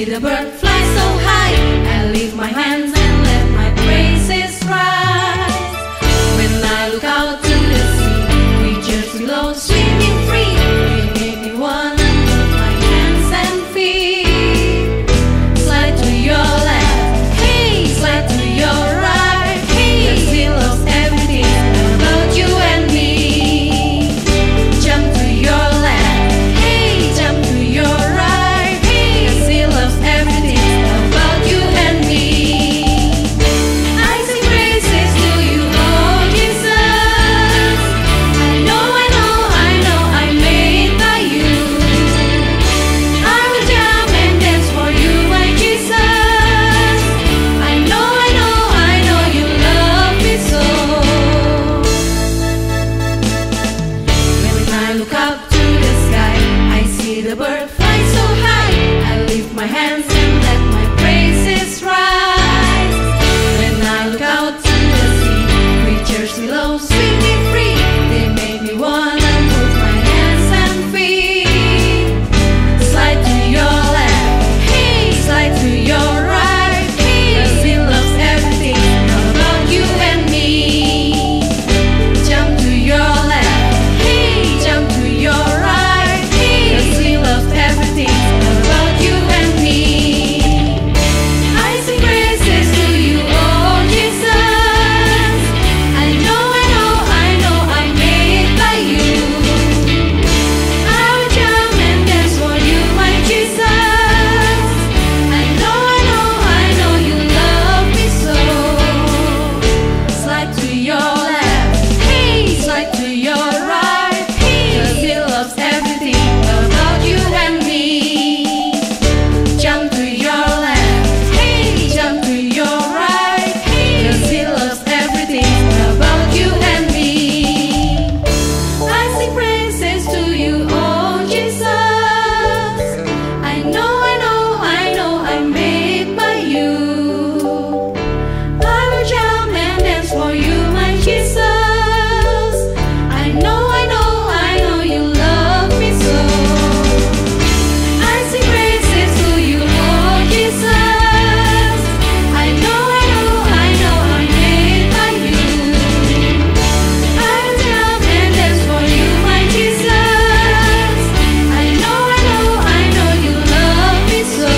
the bird fly so high. I lift my hands and let my praises rise. When I look out to the sea, creatures below swimming free. They make me wanna move my hands and feet. Slide to your left, hey, slide to your right, hey. The sea loves everything about you and me. Jump to your left, hey, jump to your right, hey. The sea loves everything about you and me. I sing praises to you, oh Jesus. I know I'm made by you. I will jump and dance for you, my Jesus. I know you love me so. When I look up to the sky, I see the bird fly so high. I lift my hands and let my praises rise. When I look out to the sea, creatures below swimming free. They make me wanna move my hands and feet. Slide to your left, hey, slide to your right, hey. The sea loves everything about you and me. Jump to your left, hey, jump to your right, hey. The sea loves everything about you and me. I sing praises to you, oh Jesus. I know I'm made by you. I will jump and dance for you, my Jesus. I know you love me so. Slide to your left, hey, slide to your right, hey. The sea loves everything about you and me. Jump to your left, hey, jump to your right, hey. The sea loves everything about you and me. I sing praises to you, oh Jesus. I know I'm made by you. I will jump and dance for you, my Jesus. I know you love me so. I sing praises to you, oh Jesus. I know I'm made by you. I will jump and dance for you, my Jesus. I know you love me so.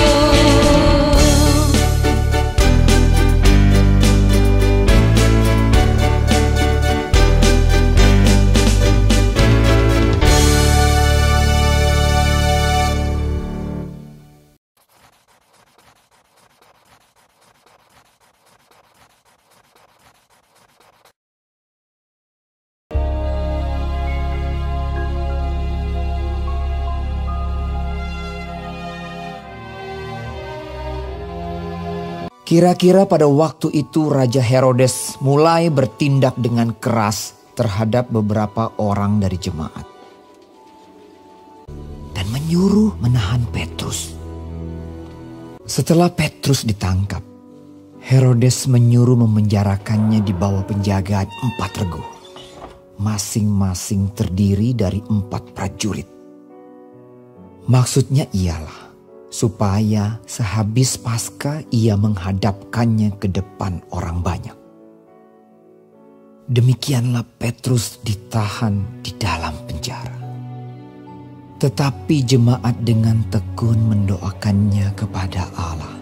Kira-kira pada waktu itu Raja Herodes mulai bertindak dengan keras terhadap beberapa orang dari jemaat. Dan menyuruh menahan Petrus. Setelah Petrus ditangkap, Herodes menyuruh memenjarakannya di bawah penjagaan 4 regu. Masing-masing terdiri dari 4 prajurit. Maksudnya ialah supaya sehabis Paskah ia menghadapkannya ke depan orang banyak. Demikianlah Petrus ditahan di dalam penjara. Tetapi jemaat dengan tekun mendoakannya kepada Allah.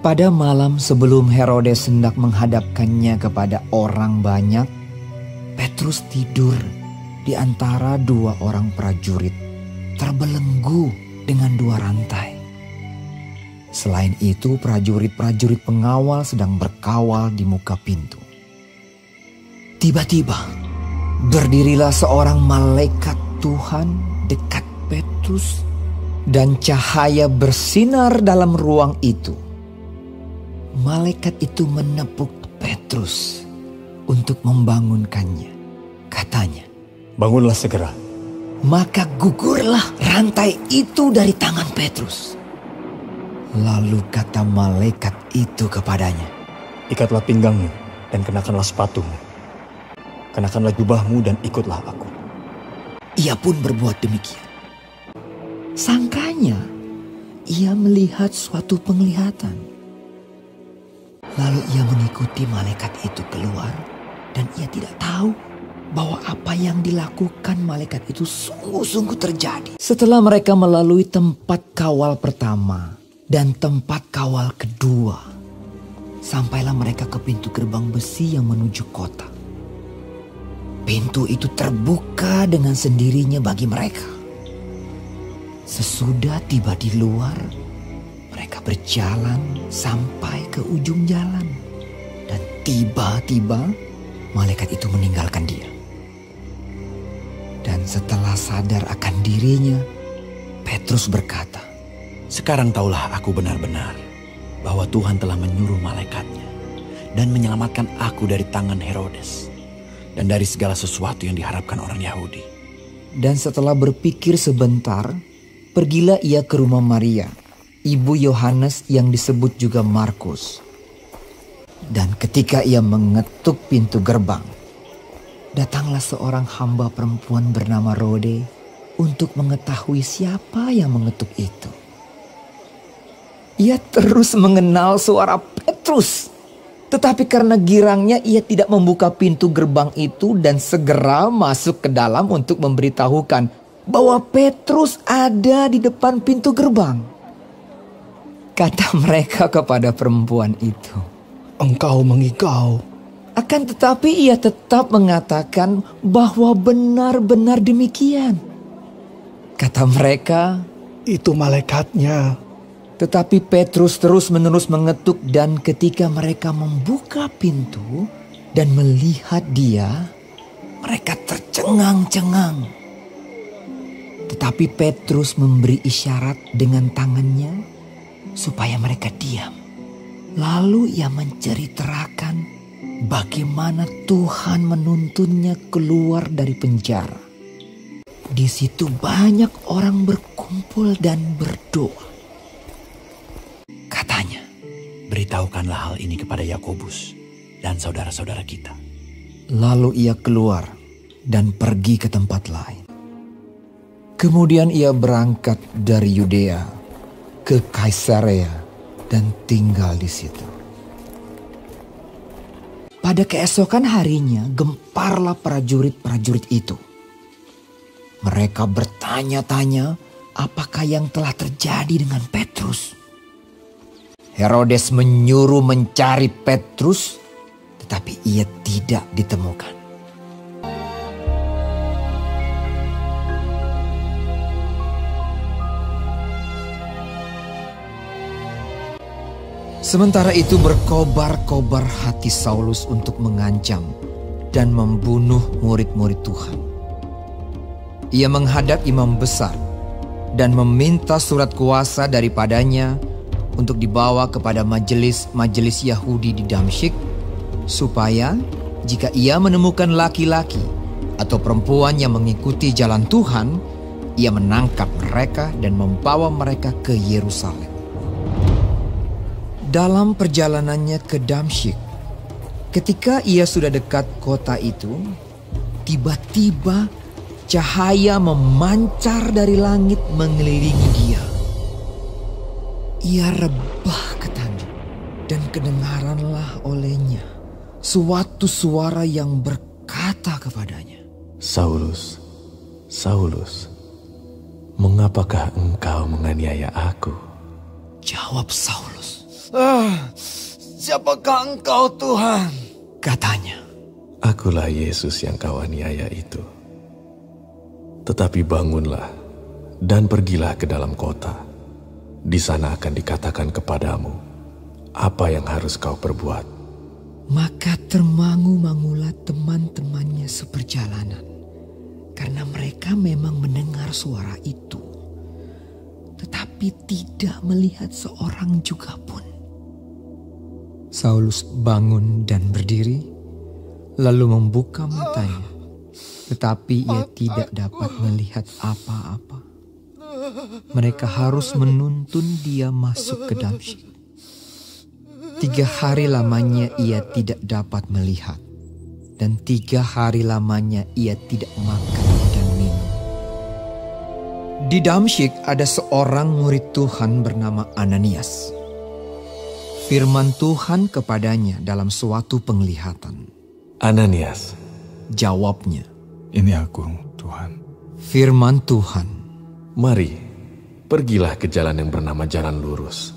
Pada malam sebelum Herodes hendak menghadapkannya kepada orang banyak, Petrus tidur di antara 2 orang prajurit, terbelenggu dengan 2 rantai. Selain itu, prajurit-prajurit pengawal sedang berkawal di muka pintu. Tiba-tiba, berdirilah seorang malaikat Tuhan dekat Petrus, dan cahaya bersinar dalam ruang itu. Malaikat itu menepuk Petrus untuk membangunkannya. Katanya, "Bangunlah segera." Maka gugurlah rantai itu dari tangan Petrus. Lalu kata malaikat itu kepadanya, "Ikatlah pinggangmu dan kenakanlah sepatumu. Kenakanlah jubahmu dan ikutlah aku." Ia pun berbuat demikian. Sangkanya ia melihat suatu penglihatan. Lalu ia mengikuti malaikat itu keluar dan ia tidak tahu bahwa apa yang dilakukan malaikat itu sungguh-sungguh terjadi. Setelah mereka melalui tempat kawal pertama dan tempat kawal kedua, sampailah mereka ke pintu gerbang besi yang menuju kota. Pintu itu terbuka dengan sendirinya bagi mereka. Sesudah tiba di luar, mereka berjalan sampai ke ujung jalan. Dan tiba-tiba malaikat itu meninggalkan dia. Dan setelah sadar akan dirinya, Petrus berkata, "Sekarang taulah aku benar-benar bahwa Tuhan telah menyuruh malaikatnya dan menyelamatkan aku dari tangan Herodes dan dari segala sesuatu yang diharapkan orang Yahudi." Dan setelah berpikir sebentar, pergilah ia ke rumah Maria, ibu Yohanes yang disebut juga Markus. Dan ketika ia mengetuk pintu gerbang, datanglah seorang hamba perempuan bernama Rode untuk mengetahui siapa yang mengetuk itu. Ia terus mengenal suara Petrus. Tetapi karena girangnya ia tidak membuka pintu gerbang itu dan segera masuk ke dalam untuk memberitahukan bahwa Petrus ada di depan pintu gerbang. Kata mereka kepada perempuan itu, Engkau mengigau. akan tetapi ia tetap mengatakan bahwa benar-benar demikian. Kata mereka, Itu malaikatnya. tetapi Petrus terus-menerus mengetuk dan ketika mereka membuka pintu dan melihat dia, mereka tercengang-cengang. Tetapi Petrus memberi isyarat dengan tangannya supaya mereka diam. Lalu ia menceritakan bagaimana Tuhan menuntunnya keluar dari penjara. Di situ banyak orang berkumpul dan berdoa. Katanya, Beritahukanlah hal ini kepada Yakobus dan saudara-saudara kita. lalu ia keluar dan pergi ke tempat lain. Kemudian ia berangkat dari Yudea ke Kaisarea dan tinggal di situ. Pada keesokan harinya gemparlah prajurit-prajurit itu. Mereka bertanya-tanya apakah yang telah terjadi dengan Petrus. Herodes menyuruh mencari Petrus, tetapi ia tidak ditemukan. Sementara itu berkobar-kobar hati Saulus untuk mengancam dan membunuh murid-murid Tuhan. Ia menghadap imam besar dan meminta surat kuasa daripadanya untuk dibawa kepada majelis-majelis Yahudi di Damsyik, supaya jika ia menemukan laki-laki atau perempuan yang mengikuti jalan Tuhan, ia menangkap mereka dan membawa mereka ke Yerusalem. Dalam perjalanannya ke Damsyik, ketika ia sudah dekat kota itu, tiba-tiba cahaya memancar dari langit mengelilingi dia. Ia rebah ke tanah dan kedengaranlah olehnya suatu suara yang berkata kepadanya, Saulus, Saulus, mengapakah engkau menganiaya aku? Jawab Saulus, Siapakah engkau Tuhan? katanya. Akulah Yesus yang kau aniaya itu. Tetapi bangunlah dan pergilah ke dalam kota. Di sana akan dikatakan kepadamu apa yang harus kau perbuat. Maka termangu-mangulah teman-temannya seperjalanan, karena mereka memang mendengar suara itu, tetapi tidak melihat seorang juga pun. Saulus bangun dan berdiri, lalu membuka matanya, tetapi ia tidak dapat melihat apa-apa. Mereka harus menuntun dia masuk ke Damsyik. 3 hari lamanya ia tidak dapat melihat, dan 3 hari lamanya ia tidak makan dan minum. Di Damsyik ada seorang murid Tuhan bernama Ananias. Firman Tuhan kepadanya dalam suatu penglihatan. Ananias, Jawabnya, "Ini aku, Tuhan." firman Tuhan, mari, pergilah ke jalan yang bernama Jalan Lurus,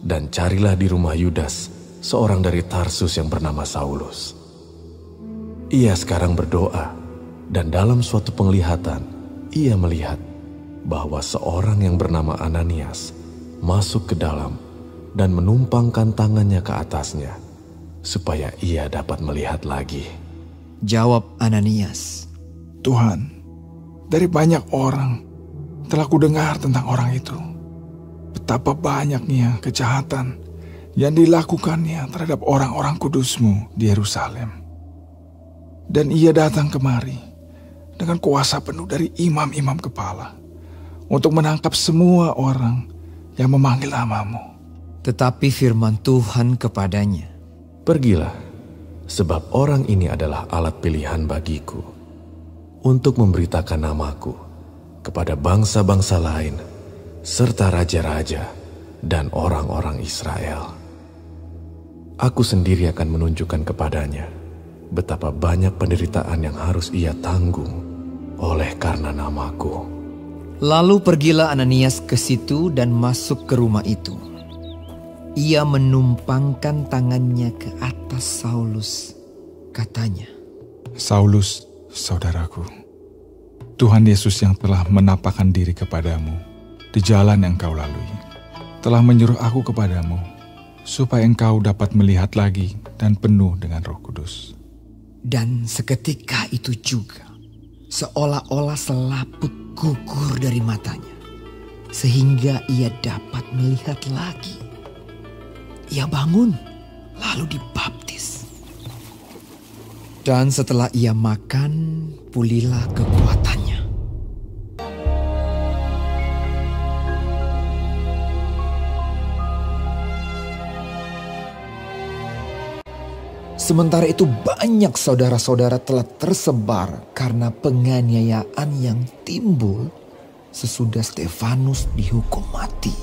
dan carilah di rumah Yudas, seorang dari Tarsus yang bernama Saulus. Ia sekarang berdoa, dan dalam suatu penglihatan, ia melihat bahwa seorang yang bernama Ananias masuk ke dalam dan menumpangkan tangannya ke atasnya, supaya ia dapat melihat lagi. Jawab Ananias, "Tuhan, dari banyak orang telah kudengar tentang orang itu. Betapa banyaknya kejahatan yang dilakukannya terhadap orang-orang kudus-Mu di Yerusalem. Dan ia datang kemari dengan kuasa penuh dari imam-imam kepala untuk menangkap semua orang yang memanggil nama-Mu." Tetapi firman Tuhan kepadanya, Pergilah, sebab orang ini adalah alat pilihan bagiku, untuk memberitakan namaku kepada bangsa-bangsa lain, serta raja-raja dan orang-orang Israel. Aku sendiri akan menunjukkan kepadanya betapa banyak penderitaan yang harus ia tanggung oleh karena namaku. Lalu pergilah Ananias ke situ dan masuk ke rumah itu. Ia menumpangkan tangannya ke atas Saulus. Katanya, "Saulus, saudaraku, Tuhan Yesus yang telah menampakkan diri kepadamu di jalan yang kau lalui, telah menyuruh aku kepadamu, supaya engkau dapat melihat lagi dan penuh dengan Roh Kudus." dan seketika itu juga, seolah-olah selaput gugur dari matanya, sehingga ia dapat melihat lagi. Ia bangun, lalu dibaptis. Dan setelah ia makan, pulihlah kekuatannya. Sementara itu banyak saudara-saudara telah tersebar karena penganiayaan yang timbul sesudah Stefanus dihukum mati.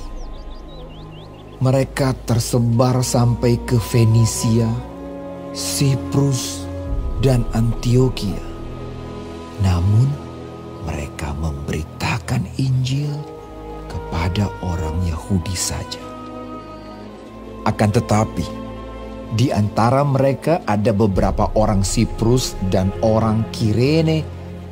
Mereka tersebar sampai ke Fenisia, Siprus, dan Antioquia. Namun mereka memberitakan Injil kepada orang Yahudi saja. Akan tetapi, di antara mereka ada beberapa orang Siprus dan orang Kirene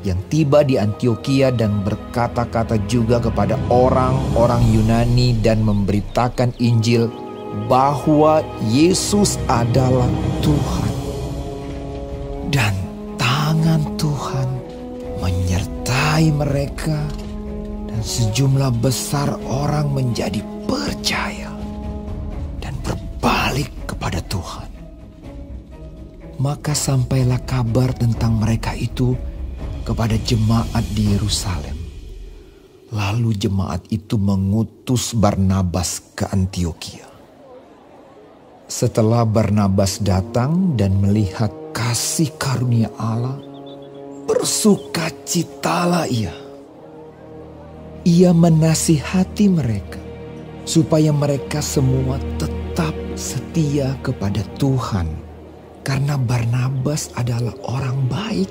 yang tiba di Antioquia dan berkata-kata juga kepada orang-orang Yunani dan memberitakan Injil bahwa Yesus adalah Tuhan. Dan tangan Tuhan menyertai mereka dan sejumlah besar orang menjadi percaya dan berbalik kepada Tuhan. Maka sampailah kabar tentang mereka itu kepada jemaat di Yerusalem. Lalu jemaat itu mengutus Barnabas ke Antioquia. Setelah Barnabas datang dan melihat kasih karunia Allah, bersukacitalah ia. Ia menasihati mereka supaya mereka semua tetap setia kepada Tuhan, karena Barnabas adalah orang baik,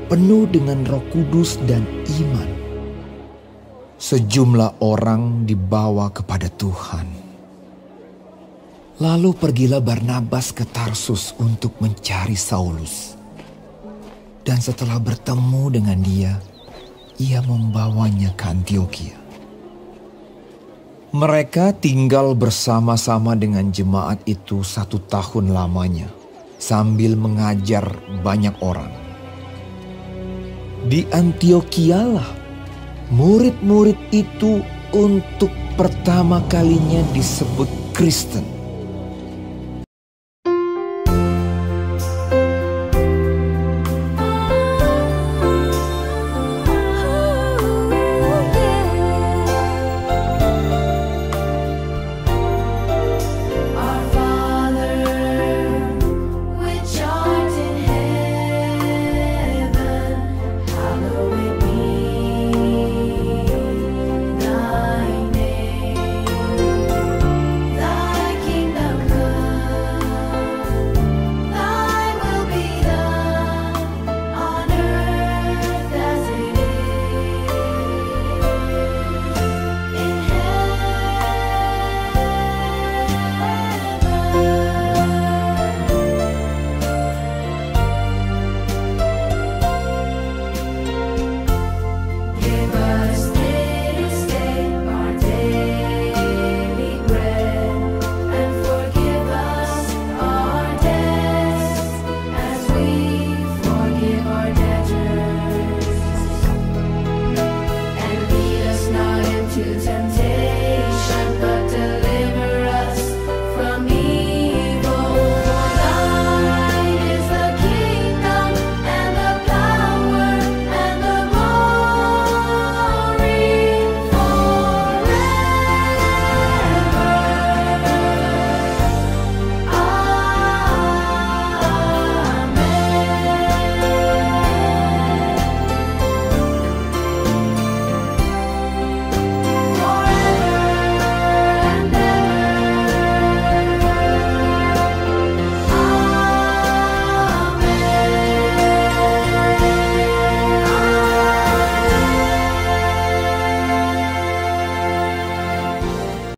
penuh dengan Roh Kudus dan iman. Sejumlah orang dibawa kepada Tuhan. Lalu pergilah Barnabas ke Tarsus untuk mencari Saulus. Dan setelah bertemu dengan dia, ia membawanya ke Antioquia. Mereka tinggal bersama-sama dengan jemaat itu 1 tahun lamanya, sambil mengajar banyak orang. Di Antioquialah murid-murid itu untuk pertama kalinya disebut Kristen.